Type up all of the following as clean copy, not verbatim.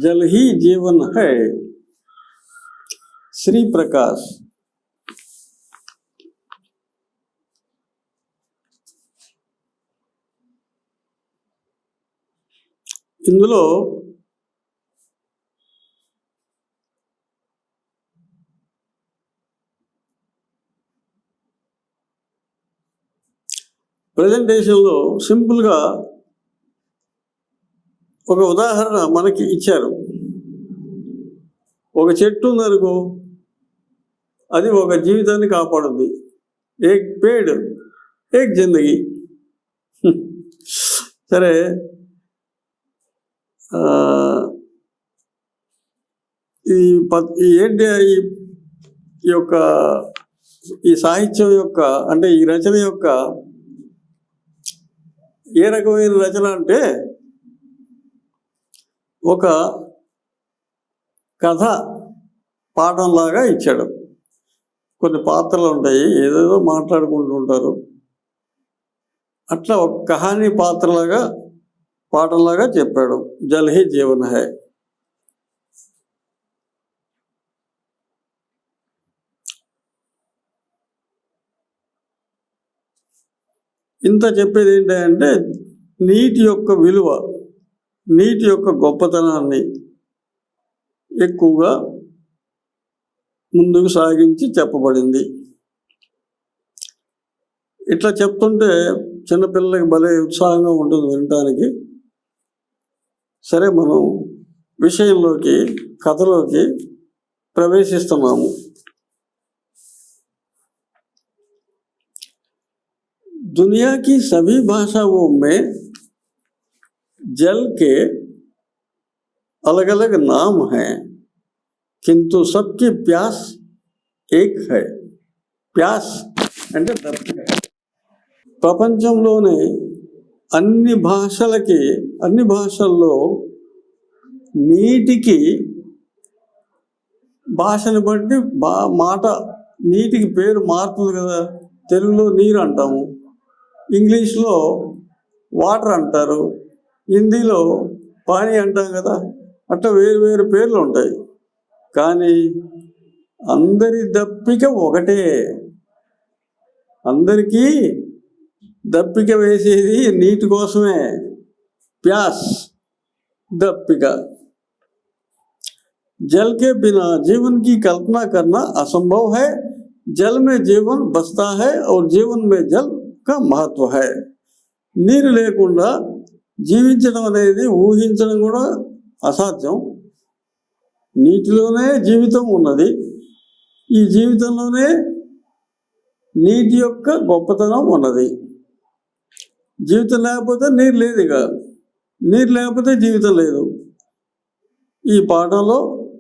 जल ही जीवन है, శ్రీ ప్రకాష్. ఇందులో ప్రజెంటేషన్లో సింపుల్గా ఒక ఉదాహరణ మనకి ఇచ్చారు. ఒక చెట్టు ఉందనుకో, అది ఒక జీవితాన్ని కాపాడుద్ది. ఏక్ పేడ్ ఏక్ జిందగీ. సరే, ఏంటి ఈ యొక్క ఈ సాహిత్యం యొక్క అంటే ఈ రచన యొక్క ఏ రకమైన రచన అంటే ఒక కథ పాఠంలాగా ఇచ్చాడు. కొన్ని పాత్రలు ఉంటాయి, ఏదేదో మాట్లాడుకుంటూ ఉంటారు. అట్లా ఒక కహానీ పాత్రలాగా పాఠంలాగా చెప్పాడు. Jal he Jeevan high. ఇంత చెప్పేది ఏంటంటే నీటి యొక్క విలువ, నీటి యొక్క గొప్పతనాన్ని ఎక్కువగా ముందుకు సాగించి చెప్పబడింది. ఇట్లా చెప్తుంటే చిన్నపిల్లలకి భలే ఉత్సాహంగా ఉంటుంది వినటానికి. సరే, మనం విషయంలోకి, కథలోకి ప్రవేశిస్తున్నాము. दुनिया की सभी भाषाओं में जल के अलग अलग नाम हैं, किंतु सबकी प्यास एक है. प्यास అంటే దప్పిక. ప్రపంచంలోనే అన్ని భాషల్లో నీటికి భాషను బట్టి మాట నీటికి పేరు మారుతుంది కదా. తెలుగులో నీరు అంటాము, ఇంగ్లీష్లో వాటర్ అంటారు, హిందీలో పానీ అంటాం కదా. అట్లా వేరు వేరు పేర్లు ఉంటాయి. కానీ అందరి దప్పిక ఒకటే. అందరికీ దప్పిక వేసేది నీటి కోసమే. ప్యాస్, దప్పిక. जल के बिना जीवन की कल्पना करना असंभव है. जल में जीवन बसता है और जीवन में जल का महत्व है. నీరు లేకుండా జీవించడం అనేది ఊహించడం కూడా అసాధ్యం. నీటిలోనే జీవితం ఉన్నది. ఈ జీవితంలోనే నీటి యొక్క గొప్పతనం ఉన్నది. జీవితం లేకపోతే నీరు లేదు. ఇక నీరు లేకపోతే జీవితం లేదు. ఈ పాఠంలో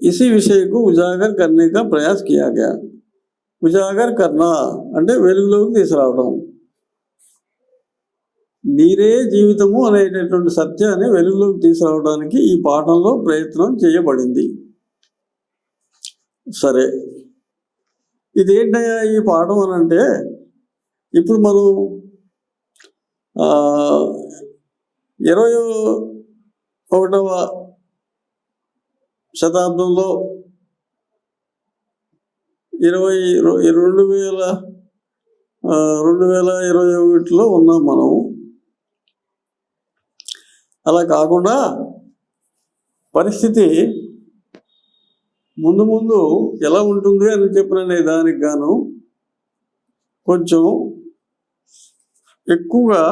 इसी विषय को उजागर करने का प्रयास किया गया. ఉజాగర్ కర్ణ అంటే వెలుగులోకి తీసుకురావడం. నీరే జీవితము అనేటటువంటి సత్యాన్ని వెలుగులోకి తీసుకురావడానికి ఈ పాఠంలో ప్రయత్నం చేయబడింది. సరే, ఇదేంటయ్యా ఈ పాఠం అని అంటే, ఇప్పుడు మనం 21వ శతాబ్దంలో 2021లో ఉన్నాం మనం. అలా కాకుండా పరిస్థితి ముందు ముందు ఎలా ఉంటుంది అని చెప్పిన దానికి గాను కొంచెం ఎక్కువగా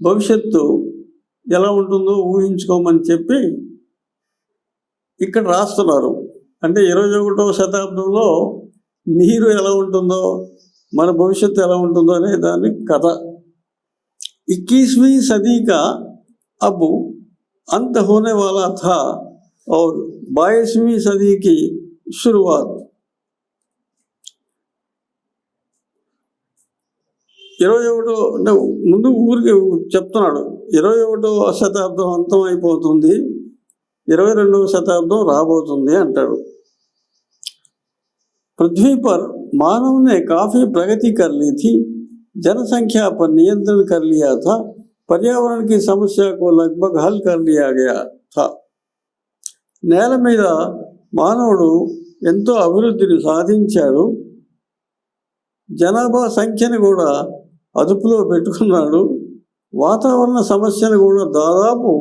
భవిష్యత్తు ఎలా ఉంటుందో ఊహించుకోమని చెప్పి ఇక్కడ రాస్తున్నారు. అంటే 21వ శతాబ్దంలో నీరు ఎలా ఉంటుందో, మన భవిష్యత్తు ఎలా ఉంటుందో అనే దాని కథ. 21वीं सदी का अब अंत होने वाला था और 22वीं सदी की शुरुआत. 21 అంటే ముందు ఊరికి చెప్తున్నాడు. 21వ శతాబ్దం అంతం అయిపోతుంది, 22వ శతాబ్దం రాబోతుంది అంటాడు. पृथ्वी पर मानव ने काफी प्रगति कर ली थी. जनसंख्या पर नियंत्रण कर लिया था. पर्यावरण की समस्या को लगभग हल कर लिया गया था. నేల మీద మానవుడు ఎంతో అభివృద్ధిని సాధించాడు. జనాభా సంఖ్యను కూడా అదుపులో పెట్టుకున్నాడు. వాతావరణ సమస్యను కూడా దాదాపు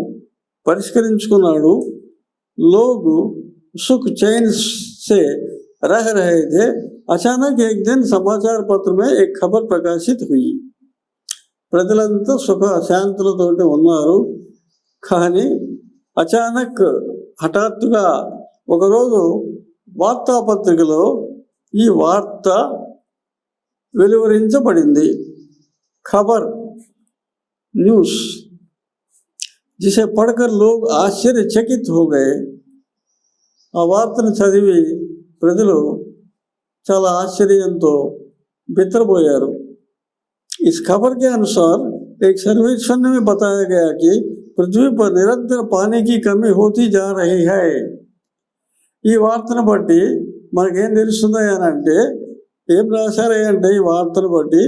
పరిష్కరించుకున్నాడు. लोग सुख चैन से रह रहे थे. अचानक एक दिन समाचार पत्र में एक खबर प्रकाशित हुई. ప్రజలంతా సుఖ శాంతులతోటి ఉన్నారు. కానీ అచానక్ హఠాత్తుగా ఒకరోజు వార్తాపత్రికలో ఈ వార్త వెలువరించబడింది. खबर न्यूज़ जिसे पढ़कर लोग आश्चर्यचकित हो गए. ఆ వార్తను చదివి ప్రజలు చాలా ఆశ్చర్యంతో బిత్తరపోయారు. इस खबर के अनुसार एक सर्वेक्षण में बताया गया कि पृथ्वी पर निरंतर पानी की कमी होती जा रही है. ఈ వార్తను బట్టి మనకేం తెలుస్తుంది అని అంటే, ఏం రాశారంటే ఈ వార్తను బట్టి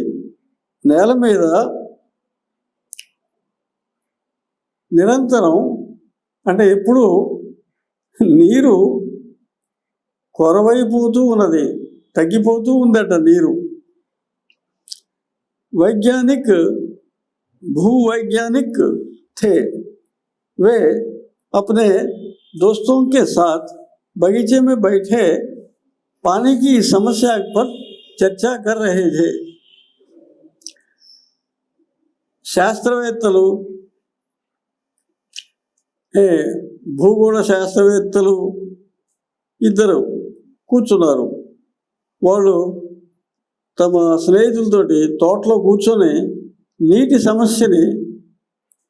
నేల మీద నిరంతరం అంటే ఎప్పుడు నీరు కొరవైపోతూ ఉన్నది, తగ్గిపోతూ ఉందట నీరు. वैज्ञानिक भूवैज्ञानिक थे. वे अपने दोस्तों के साथ बगीचे में बैठे पानी की समस्या पर चर्चा कर रहे थे. శాస్త్రవేత్తలు, భూగోళ శాస్త్రవేత్తలు ఇద్దరు కూర్చున్నారు. వాళ్ళు తమ స్నేహితులతోటి తోటలో కూర్చొని నీటి సమస్యని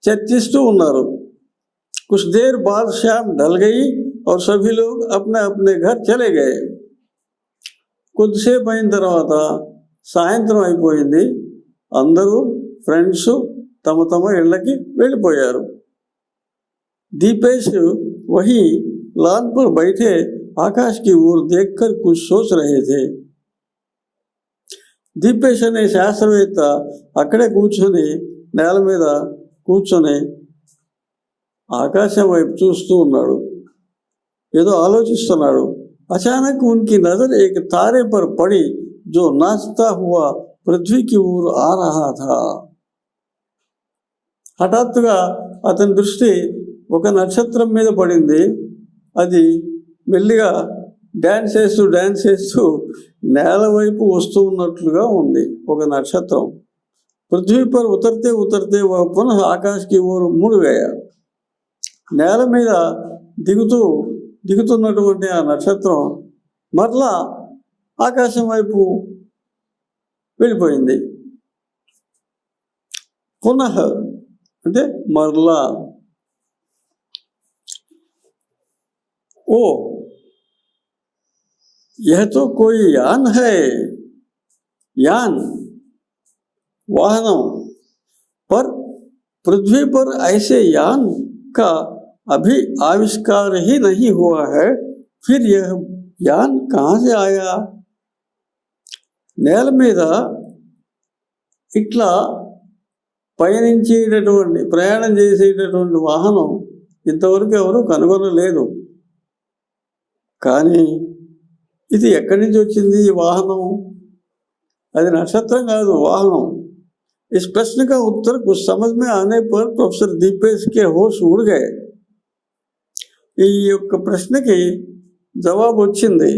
చర్చిస్తూ ఉన్నారు. कुछ देर बाद शाम ढल गई और सभी लोग अपने अपने घर चले गए. కొద్దిసేపు అయిన తర్వాత సాయంత్రం అయిపోయింది. అందరూ ఫ్రెండ్స్ తమ తమ ఇళ్ళకి వెళ్ళిపోయారు. दीपेश वही लान पर बैठे आकाश की ओर देखकर कुछ सोच रहे थे. దీపేష్ అనే శాస్త్రవేత్త అక్కడే కూర్చొని నేల మీద కూర్చొని ఆకాశం వైపు చూస్తూ ఉన్నాడు, ఏదో ఆలోచిస్తున్నాడు. अचानक उनकी नजर एक तारे पर पड़ी जो नाचता हुआ पृथ्वी की ओर आ रहा था. హఠాత్తుగా అతని దృష్టి ఒక నక్షత్రం మీద పడింది. అది మెల్లిగా డ్యాన్స్ చేస్తూ నేల వైపు వస్తూ ఉన్నట్లుగా ఉంది ఒక నక్షత్రం. పృథ్వీ పర్ ఉతర్తే ఉతర్తే వह पुनः आकाश की ओर मुड़ गया. నేల మీద దిగుతున్నటువంటి ఆ నక్షత్రం మరలా ఆకాశం వైపు వెళ్ళిపోయింది. పునః అంటే మరలా. ओ यह तो कोई यान है. यान वाहनों पर पृथ्वी पर ऐसे यान का अभी आविष्कार ही नहीं हुआ है. फिर यह यान कहाँ से आया? నేల మీద ఇట్లా పయనించేటటువంటి ప్రయాణం చేసేటటువంటి వాహనం ఇంతవరకు ఎవరు కనుగొనలేదు. కానీ ఇది ఎక్కడి నుంచి వచ్చింది ఈ వాహనం? అది నక్షత్రం కాదు, వాహనం. इस प्रश्न का उत्तर कुछ समझ में आने पर प्रोफेसर दीपेश के होश उड़ गए. ఈ యొక్క ప్రశ్నకి జవాబు వచ్చింది,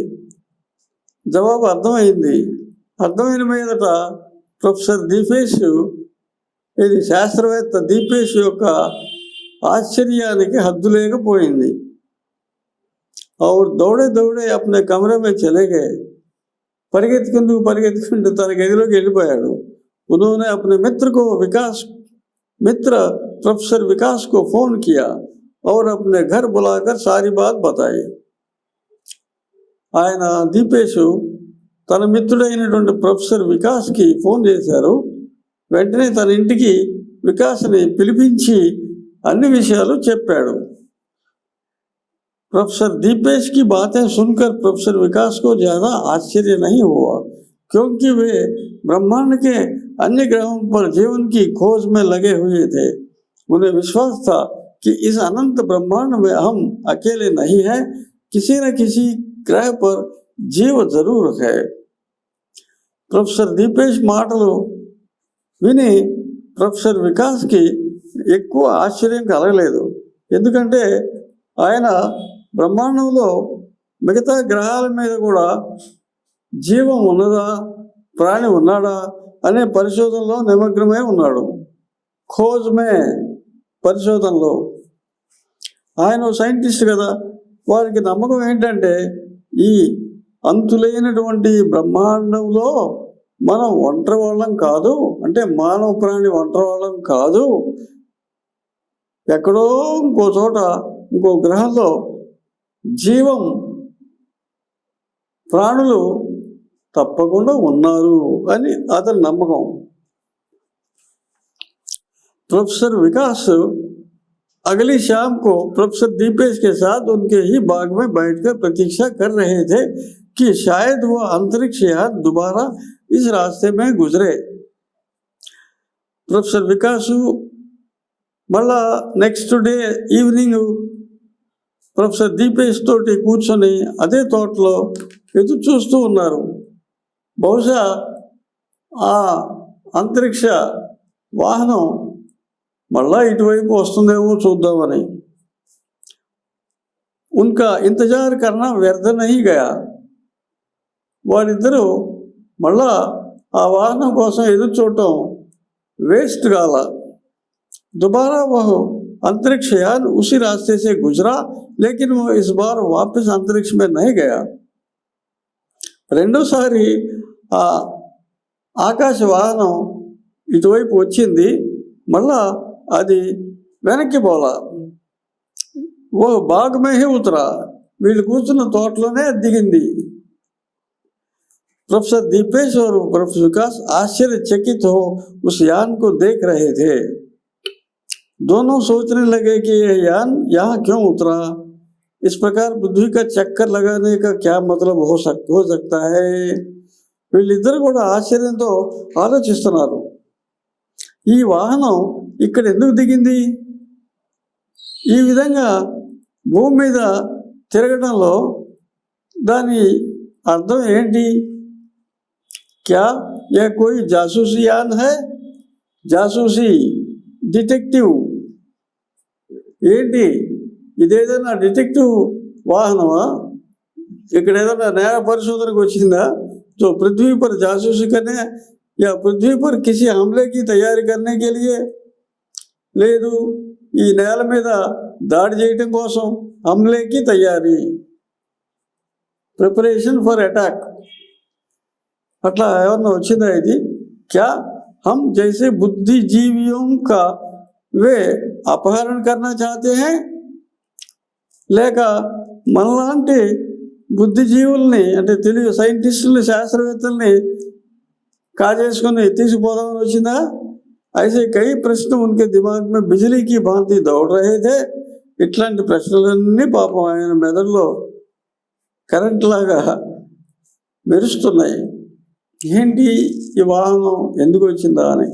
జవాబు అర్థమైంది. అర్థమైన మీదట ప్రొఫెసర్ దీపేష్, ఇది శాస్త్రవేత్త దీపేష్ యొక్క ఆశ్చర్యానికి హద్దు లేకపోయింది. और दौड़े दौड़े अपने कमरे में चले गए. పరిగెత్తుకుంటూ తన గదిలోకి వెళ్ళిపోయాడు. उन्होंने अपने मित्र प्रोफेसर विकास को फोन किया और अपने घर बुलाकर सारी बात बताई. ఆయన దీపేష్ తన మిత్రుడైనటువంటి ప్రొఫెసర్ వికాస్కి ఫోన్ చేశారు. వెంటనే తన ఇంటికి వికాస్ని పిలిపించి అన్ని విషయాలు చెప్పాడు. प्रोफेसर दीपेश की बातें सुनकर प्रोफेसर विकास को ज़्यादा आश्चर्य नहीं हुआ, क्योंकि वे ब्रह्मांड के अन्य ग्रहों पर जीवन की खोज में लगे हुए थे. उन्हें विश्वास था कि इस अनंत ब्रह्मांड में हम अकेले नहीं हैं, किसी न किसी గ్రహ पर జీవ జరూర్ है. ప్రొఫెసర్ దీపేష్ మాటలు విని ప్రొఫెసర్ వికాస్కి ఎక్కువ ఆశ్చర్యం కలగలేదు. ఎందుకంటే ఆయన బ్రహ్మాండంలో మిగతా గ్రహాల మీద కూడా జీవం ఉన్నదా, ప్రాణి ఉన్నాడా అనే పరిశోధనలో నిమగ్నమై ఉన్నాడు. ఖోజ్మే పరిశోధనలో ఆయన సైంటిస్ట్ కదా, వారికి నమ్మకం ఏంటంటే ఈ అంతులేనటువంటి బ్రహ్మాండంలో మనం ఒంటరి వాళ్ళం కాదు, అంటే మానవ ప్రాణి ఒంటరి వాళ్ళం కాదు, ఎక్కడో ఇంకో చోట ఇంకో గ్రహంలో జీవం ప్రాణులు తప్పకుండా ఉన్నారు అని అతని నమ్మకం. प्रोफेसर विकास अगली शाम को प्रोफेसर दीपेश के साथ उनके ही बाग में बैठकर प्रतीक्षा कर रहे थे कि शायद वह अंतरिक्ष यान दोबारा इस रास्ते में गुजरे. प्रोफेसर विकास మళ్ళా next day evening professor Deepesh తోటి కూర్చొని అదే తోటలో ఎదురు చూస్తూ ఉన్నారు. బహుశా ఆ అంతరిక్ష వాహనం మళ్ళా ఇటువైపు వస్తుందేమో చూద్దామని. उनका इंतजार करना व्यर्थ नहीं गया. వారిద్దరూ మళ్ళా ఆ వాహనం కోసం ఎదురు చూడటం వేస్ట్ కాల. दोबारा वह अंतरिक्ष यान उसी रास्ते से गुजरा, लेकिन वो इस बार वापस अंतरिक्ष में नहीं गया. రెండోసారి ఆ ఆకాశ వాహనం ఇటువైపు వచ్చింది, మళ్ళా అది వెనక్కి పోలా. ఓ బాగ్ మే హీ ఉతరా, వీళ్ళు కూర్చున్న తోటలోనే దిగింది. प्रोफेसर दीपेश और प्रोफेसर विकास आश्चर्यचकित हो उस यान को देख रहे थे. दोनों सोचने लगे कि यह यान यहाँ क्यों उतरा, इस प्रकार पृथ्वी का चक्कर लगाने का क्या मतलब हो सकता है. వీళ్ళిద్దరు కూడా ఆశ్చర్యంతో ఆలోచిస్తున్నారు. ఈ వాహనం ఇక్కడ ఎందుకు దిగింది, ఈ విధంగా భూమి మీద తిరగడంలో దాని అర్థం ఏంటి. क्या यह कोई जासूसी यान है, जासूसी డిటెక్టివ్ ఏంటి, ఇదేదైనా డిటెక్టివ్ వాహనమా, ఇక్కడ ఏదైనా నేర పరిశోధనకు వచ్చిందా, जो पृथ्वी पर जासूसी करने या पृथ्वी पर किसी हमले की तैयारी करने के लिए, లేదు ఈ నేల మీద దాడి చేయటం కోసం హమ్లేకి తయారీ, ప్రిపరేషన్ ఫర్ అటాక్, అట్లా ఏమన్నా వచ్చిందా ఇది. क्या हम जैसे बुद्धिजीवियों का वे अपहरण करना चाहते हैं, లేక మనలాంటి బుద్ధిజీవుల్ని అంటే తెలుగు సైంటిస్టుల్ని శాస్త్రవేత్తల్ని కాజేసుకొని తీసుకుపోదామని వచ్చిందా. ऐसे कई प्रश्न उनके दिमाग में बिजली की भांति दौड़ रहे थे. ఇట్లాంటి ప్రశ్నలన్నీ పాపం ఆయన మెదడులో కరెంట్ లాగా మెరుస్తున్నాయి. ఏంటి ఈ వాహనం ఎందుకు వచ్చిందా అని.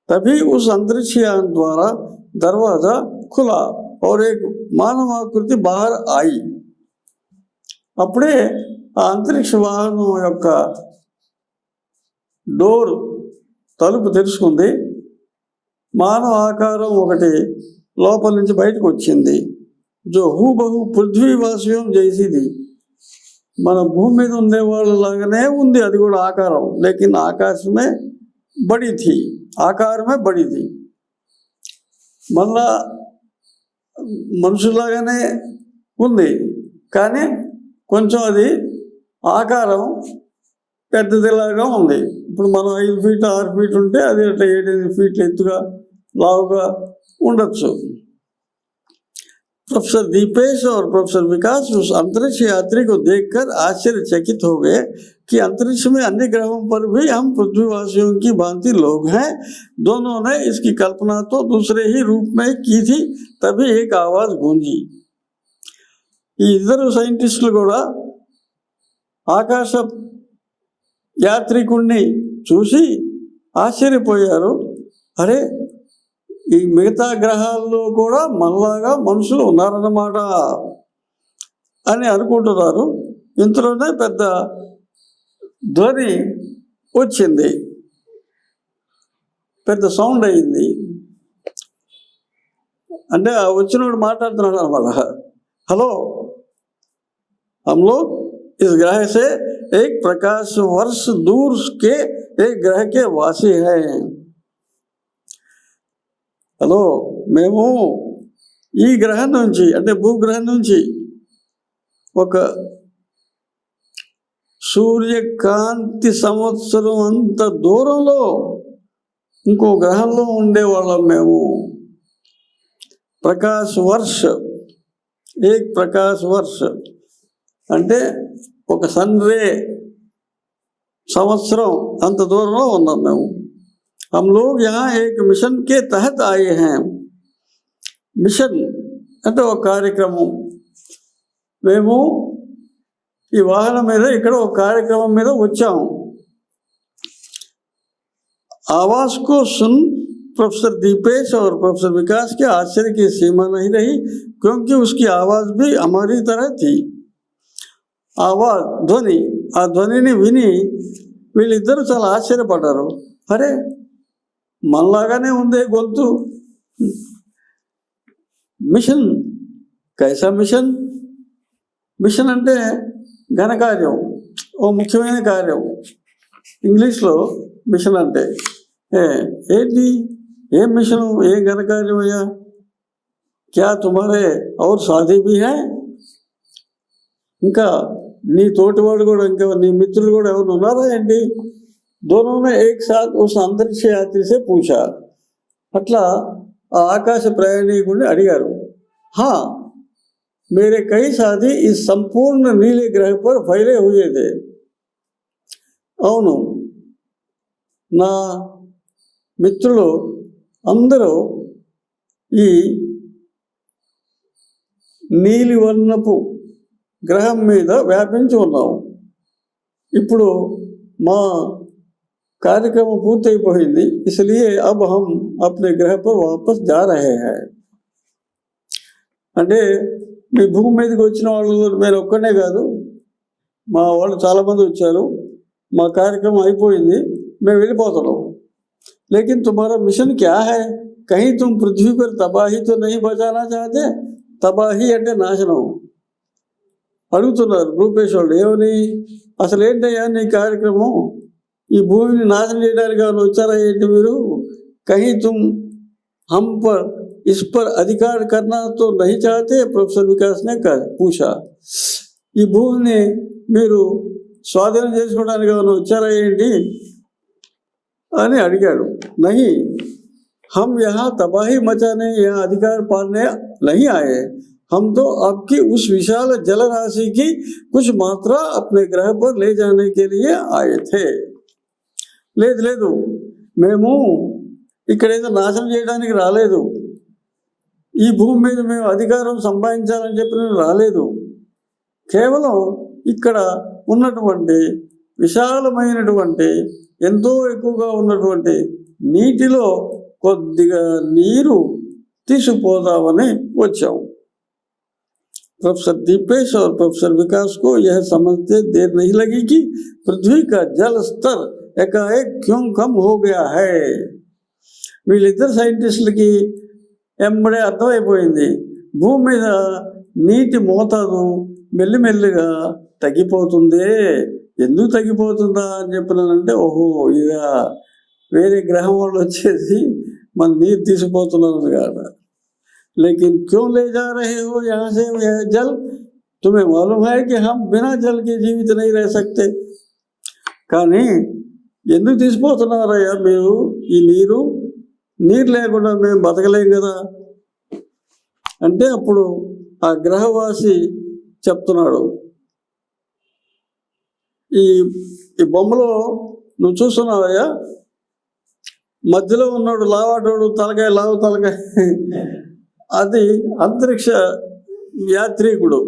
तभी उस अंतरिक्ष यान द्वारा दरवाजा खुला और एक मानव आकृति बाहर आई. అప్పుడే ఆ అంతరిక్ష వాహనం యొక్క డోర్ తలుపు తెరుచుకుంది. మానవ ఆకారం ఒకటి లోపల నుంచి బయటకు వచ్చింది. జో హూబహు పృథ్వీవాసియం జైసిది, మన భూమి మీద ఉండే వాళ్ళలాగానే ఉంది అది కూడా ఆకారం. లేకిన్ ఆకాశమే బడి థీ, ఆకారమే బడి థీ. మళ్ళా మనుషులాగానే ఉంది, కానీ కొంచెం అది ఆకారం పెద్దదిలాగా ఉంది. ఇప్పుడు మనం 5 ఫీట్ 6 ఫీట్ ఉంటే అది అట్లా 7-8 ఫీట్లు ఎత్తుగా లావుగా ఉండొచ్చు. प्रोफेसर दीपेश और प्रोफेसर विकास उस अंतरिक्ष यात्री को देखकर आश्चर्यचकित हो गए कि अंतरिक्ष में अन्य ग्रहों पर भी हम पृथ्वीवासियों की भांति लोग हैं. दोनों ने इसकी कल्पना तो दूसरे ही रूप में की थी. तभी एक आवाज गूंजी. ఈ ఇద్దరు సైంటిస్టులు కూడా ఆకాశ యాత్రికుడిని చూసి ఆశ్చర్యపోయారు. అరే ఈ మిగతా గ్రహాల్లో కూడా మనలాగా మనుషులు ఉన్నారన్నమాట అని అనుకుంటున్నారు. ఇంతలోనే పెద్ద ధ్వని వచ్చింది, పెద్ద సౌండ్ అయింది. అంటే ఆ వచ్చినోడు మాట్లాడుతున్నాడు అనమాట. హలో, हम लोग इस ग्रह से एक प्रकाश वर्ष दूर के एक ग्रह के वासी हैं. హలో, మేము ఈ గ్రహం నుంచి అంటే భూగ్రహం నుంచి ఒక సూర్యకాంతి సంవత్సరం అంత దూరంలో ఇంకో గ్రహంలో ఉండేవాళ్ళం మేము. ప్రకాశ్ వర్ష, ఏక్ ప్రకాశ్ వర్ష అంటే ఒక సన్ రే సంవత్సరం అంత దూరంలో ఉన్నాం మేము. हम लोग यहाँ एक मिशन के तहत आए हैं. మిషన్ అంటే ఒక కార్యక్రమం. మేము ఈ వాహనం మీద ఇక్కడ ఒక కార్యక్రమం మీద వచ్చాము. आवाज को सुन प्रोफेसर दीपेश और प्रोफेसर विकास के आश्चर्य की सीमा नहीं रही, क्योंकि उसकी आवाज भी हमारी तरह थी. आवाज, ధ్వని, ఆ ధ్వనిని విని వీళ్ళిద్దరూ చాలా ఆశ్చర్యపడ్డారు. అరే, మనలాగానే ఉంది గొంతు. Machine, కైసా machine? మిషన్ అంటే ఘనకార్యం, ఓ ముఖ్యమైన కార్యం. ఇంగ్లీష్లో మిషన్ అంటే ఏంటి, ఏం మిషను, ఏం ఘనకార్యం అయ్యా? క్యా తుమారే ఔర్ సాథీ భీ హై? ఇంకా నీ తోటివాడు కూడా, ఇంకా నీ మిత్రులు కూడా ఎవరు ఉన్నారా ఏంటి? दोनों ने एक साथ उस अंतरिक्ष यात्री से पूछा. అట్లా ఆ ఆకాశ ప్రయాణికుడిని అడిగారు. హా, मेरे कई साथी इस संपूर्ण नीले ग्रह पर फैले हुए थे. అవును, నా మిత్రులు అందరూ ఈ నీలివర్ణపు గ్రహం మీద వ్యాపించి ఉన్నాం. ఇప్పుడు మా కార్యక్రమం పూర్తయిపోయింది. इसलिए अब हम अपने ग्रह पर वापस जा रहे हैं. అంటే మీ భూమి మీదకి వచ్చిన వాళ్ళు నేను ఒక్కనే కాదు, మా వాళ్ళు చాలామంది వచ్చారు. మా కార్యక్రమం అయిపోయింది, మేము వెళ్ళిపోతున్నాం. लेकिन तुम्हारा मिशन क्या है? कहीं तुम पृथ्वी पर तबाही तो नहीं बचाना चाहते? తబాహి అంటే నాశనం. అడుగుతున్నారు రూపేష్ వాళ్ళు, ఏమని, అసలు ఏంటయ్యా నీ కార్యక్రమం? ఈ భూమిని నాశనం చేయడానికి ఏమైనా వచ్చారా ఏంటి మీరు? कहीं तुम हम पर इस पर अधिकार करना तो नहीं चाहते? ప్రొఫెసర్ వికాస్ నే పూछा. ఈ భూమిని మీరు స్వాధీనం చేసుకోవడానికి ఏమైనా వచ్చారా ఏంటి అని అడిగాడు. नहीं, हम यहाँ तबाही मचाने या अधिकार पाने नहीं आए. हम तो आपकी उस विशाल जल राशि की कुछ मात्रा अपने ग्रह पर ले जाने के लिए आए थे. లేదు లేదు, మేము ఇక్కడేదో నాశనం చేయడానికి రాలేదు. ఈ భూమి మీద మేము అధికారం సంపాదించాలని చెప్పి నేను రాలేదు. కేవలం ఇక్కడ ఉన్నటువంటి విశాలమైనటువంటి, ఎంతో ఎక్కువగా ఉన్నటువంటి నీటిలో కొద్దిగా నీరు తీసుకుపోదామని వచ్చాం. प्रोफेसर दीपेश और प्रोफेसर विकास को यह समझते देर नहीं लगी कि पृथ्वी का जल स्तर एकाएक क्यों कम हो गया है. వీళ్ళిద్దరు సైంటిస్టులకి ఎంబడే అర్థమైపోయింది, భూమి మీద నీటి మోతాదు మెల్లిమెల్లిగా తగ్గిపోతుంది. ఎందుకు తగ్గిపోతుందా అని చెప్పినానంటే, ఓహో ఇదా వేరే గ్రహం వాళ్ళు వచ్చేసి మన నీరు తీసుకుపోతున్నారు కదా. लेकिन क्यों ले जा रहे हो यहाँ से यह जल? तुम्हें मालूम है कि हम बिना जल के जीवित नहीं रह सकते. కానీ ఎందుకు తీసుకుపోతున్నారయ్యా మీరు ఈ నీరు? నీరు లేకుండా మేము బతకలేం కదా అంటే అప్పుడు ఆ గ్రహవాసి చెప్తున్నాడు, ఈ బొమ్మలో నువ్వు చూస్తున్నావయ్యా, మధ్యలో ఉన్నాడు లావాటోడు, తలకాయ లావు తలకాయ, అది అంతరిక్ష యాత్రికుడు.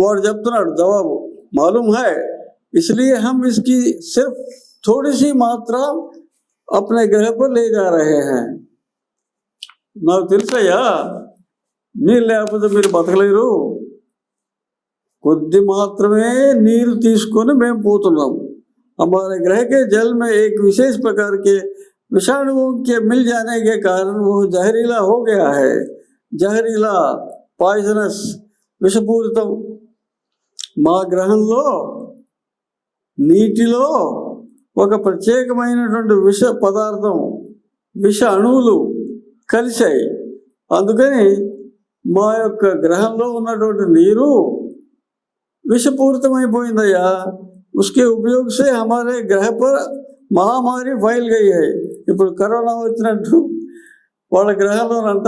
వాడు చెప్తున్నాడు జవాబు, మాలూమ్ హై इसलिए हम इसकी सिर्फ थोड़ी सी मात्रा अपने ग्रह पर ले जा रहे हैं. నాకు తెలుసయ్యా, నీరు లేకపోతే మీరు బతకలేరు. కొద్ది మాత్రమే నీరు తీసుకొని మేము పోతున్నాం. हमारे ग्रह के जल में एक विशेष प्रकार के विषाणुओं के मिल जाने के कारण वो जहरीला हो गया है. जहरीला, पाइजनस, విషపూరితం. మా గ్రహంలో నీటిలో ఒక ప్రత్యేకమైనటువంటి విష పదార్థం, విష అణువులు కలిశాయి. అందుకని మా యొక్క గ్రహంలో ఉన్నటువంటి నీరు విషపూరితమైపోయిందయ్యా. उसके उपयोग से हमारे ग्रह पर महामारी फैल गई है. ఇప్పుడు కరోనా వచ్చినట్టు వాళ్ళ గ్రహంలోనంట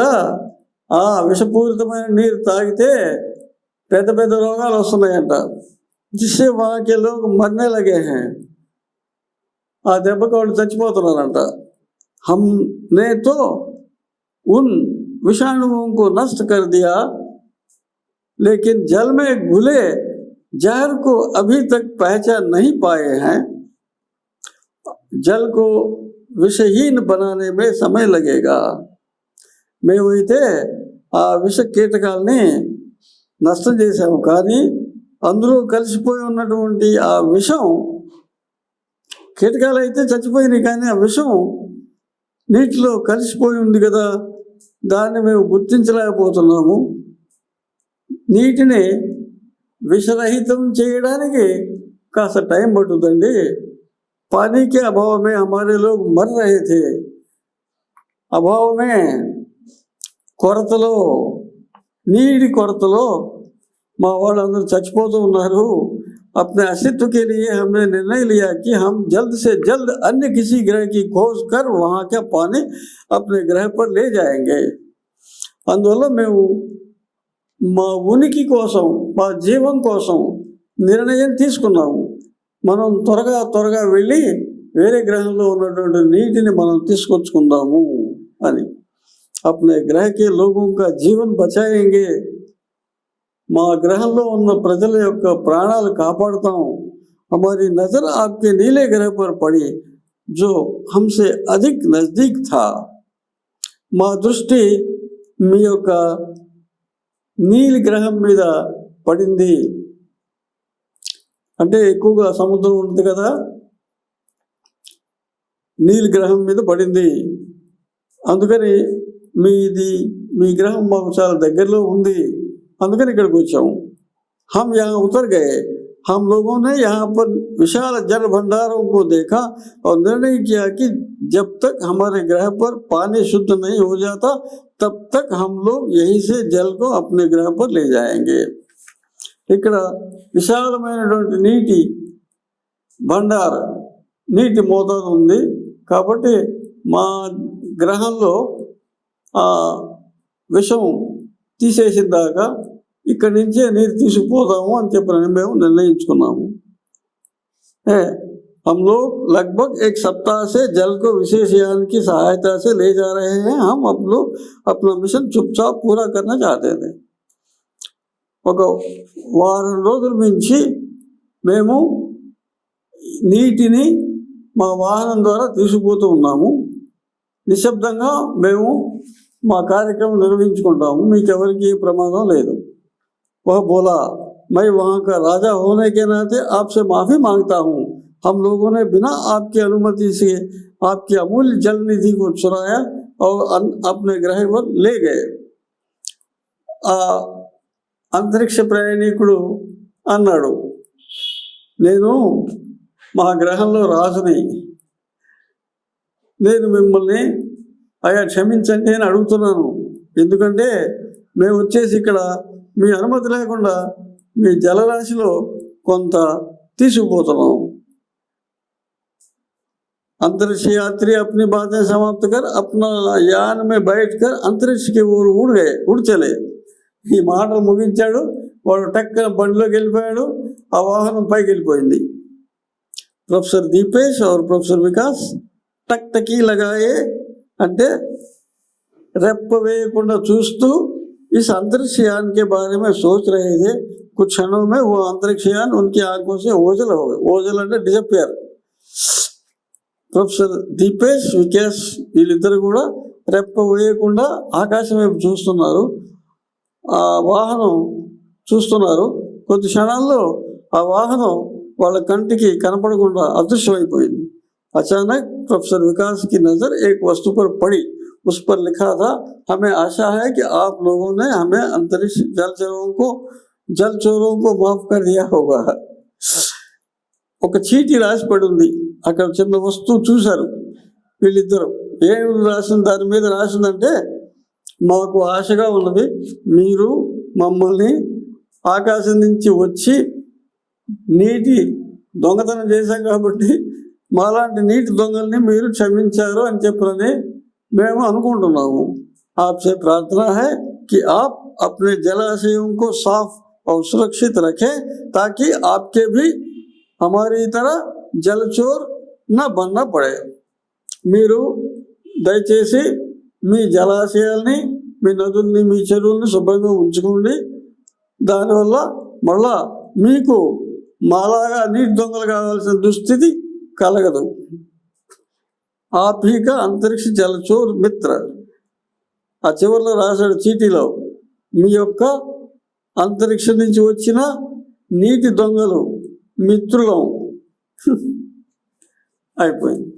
ఆ విషపూరితమైన నీరు తాగితే పెద్ద పెద్ద రోగాలు వస్తున్నాయంట. जिससे वहाँ के लोग मरने लगे हैं. ఆ దెబ్బకి వాళ్ళు చచ్చిపోతున్నారంట. हमने तो उन विषाणुओं को नष्ट कर दिया, लेकिन जल में घुले जहर को अभी तक पहचान नहीं पाए हैं. जल को विषहीन बनाने में समय लगेगा. మేమైతే ఆ విష కీటకాలని నష్టం చేశాము, కానీ అందులో కలిసిపోయి ఉన్నటువంటి ఆ విషం, కీటకాలు అయితే చచ్చిపోయినాయి కానీ ఆ విషం నీటిలో కలిసిపోయి ఉంది కదా, దాన్ని మేము గుర్తించలేకపోతున్నాము. నీటిని విషరహితం చేయడానికి కాస్త టైం పడుతుందండి. पानी के अभाव में हमारे लोग मर रहे थे. अभाव में, కొరతలో, నీటి కొరతలో మా వాళ్ళందరూ చచ్చిపోతూ ఉన్నారు. अपने अस्तित्व के लिए हमने निर्णय लिया कि हम जल्द से जल्द अन्य किसी ग्रह की खोज कर वहाँ का पानी अपने ग्रह पर ले जाएंगे. అందువల్ల మేము మా ఉనికి కోసం, మా జీవం కోసం నిర్ణయం తీసుకున్నాము. మనం త్వరగా వెళ్ళి వేరే గ్రహంలో ఉన్నటువంటి నీటిని మనం తీసుకొచ్చుకుందాము అని. अपने ग्रह के लोगों का जीवन बचाएंगे. మా గ్రహంలో ఉన్న ప్రజల యొక్క ప్రాణాలు కాపాడుతాం. हमारी नज़र आपके नीले ग्रह पर पड़ी जो हमसे अधिक नज़दीक था. మా దృష్టి మీ యొక్క నీలి గ్రహం మీద పడింది. అంటే ఎక్కువగా సముద్రం ఉంటుంది కదా, నీలి గ్రహం మీద పడింది. అందుకని మీ గ్రహం మాకు చాలా దగ్గరలో ఉంది, అందుకని ఇక్కడికి వచ్చాము. हम यहाँ उतर गए. हम लोगों ने यहाँ पर विशाल जल भंडारों को देखा और निर्णय किया कि जब तक हमारे ग्रह पर पानी शुद्ध नहीं हो जाता तब तक हम लोग यहीं से जल को अपने ग्रह पर ले जाएंगे. ఇక్కడ విశాలమైనటువంటి నీటి భండార, నీటి మోతాదు ఉంది కాబట్టి మా గ్రహంలో ఆ విషం తీసేసిన దాకా ఇక్కడి నుంచే నీరు తీసుకుపోదాము అని చెప్పని మేము నిర్ణయించుకున్నాము. हम लोग लगभग एक सप्ताह से जल को विशेष यान की सहायता से ले जा रहे हैं. हम लोग अपना मिशन चुपचाप पूरा करना चाहते थे. ఒక వారం రోజుల నుంచి మేము నీటిని మా వాహనం ద్వారా తీసుకుపోతూ ఉన్నాము. నిశ్శబ్దంగా మేము మా కార్యక్రమం నిర్వహించుకుంటాము, మీకెవరికి ప్రమాదం లేదు. वह बोला, मैं वहाँ का राजा होने के नाते आपसे माफ़ी मांगता हूँ. हम लोगों ने बिना आपकी अनुमति से आपकी अमूल्य जल निधि को चुराया और अपने ग्रह पर ले गए. అంతరిక్ష ప్రయాణికుడు అన్నాడు, నేను మా గ్రహంలో రాజుని, నేను మిమ్మల్ని అయ్యా క్షమించండి అని అడుగుతున్నాను. ఎందుకంటే మేము వచ్చేసి ఇక్కడ మీ అనుమతి లేకుండా మీ జలరాశిలో కొంత తీసుకుపోతున్నాం. अंतरिक्ष यात्री अपनी बातें समाप्त कर अपना यान में बैठकर अंतरिक्ष की ओर उड़ चले. ఈ మాటలు ముగించాడు, వాడు టక్కన బండిలోకి వెళ్ళిపోయాడు, ఆ వాహనం పైకి వెళ్ళిపోయింది. ప్రొఫెసర్ దీపేష్ और ప్రొఫెసర్ వికాస్ టక్ టకీ లగాయే అంటే రెప్ప వేయకుండా చూస్తూ इस अंतरिक्ष यान के बारे में सोच रहे थे. कुछ क्षणों में वो अंतरिक्ष यान उनकी आंखों से ओझल हो गए. ओझल అంటే డిసపియర్. ప్రొఫెసర్ దీపేష్, వికాస్ వీళ్ళిద్దరు కూడా రెప్ప వేయకుండా ఆకాశం వైపు చూస్తున్నారు. ఆ వాహనం చూస్తున్నారు. కొద్ది క్షణాల్లో ఆ వాహనం వాళ్ళ కంటికి కనపడకుండా అదృశ్యమైపోయింది. अचानक प्रोफेसर विकास की नजर एक वस्तु पर पड़ी। उस पर लिखा था, हमें आशा है कि आप लोगों ने हमें अंतरिक्ष जलचरों को माफ कर दिया होगा। ఒక చీటీ రాసి పడి ఉంది. అక్కడ చిన్న వస్తువు చూశారు వీళ్ళిద్దరు. ఏం రాసింది? దాని మీద రాసిందంటే, మాకు ఆశగా ఉన్నది, మీరు మమ్మల్ని ఆకాశం నుంచి వచ్చి నీటి దొంగతనం చేశాం కాబట్టి మాలాంటి నీటి దొంగల్ని మీరు క్షమించారు అని చెప్పని మేము అనుకుంటున్నాము. आपसे प्रार्थना है कि आप अपने जलाशयों को साफ और सुरक्षित रखें ताकि आपके भी हमारी तरह जलचोर न बनना पड़े। మీరు దయచేసి మీ జలాశయాల్ని, మీ నదుల్ని, మీ చెరువుల్ని శుభ్రంగా ఉంచుకోండి. దానివల్ల మళ్ళా మీకు మాలాగా నీటి దొంగలు కావాల్సిన దుస్థితి కలగదు. ఆప్ హీ కా అంతరిక్ష జలచోర్ మిత్ర. ఆ చివరిలో రాశాడు చీటీలో, మీ యొక్క అంతరిక్షం నుంచి వచ్చిన నీటి దొంగలు మిత్రులం. అయిపోయింది.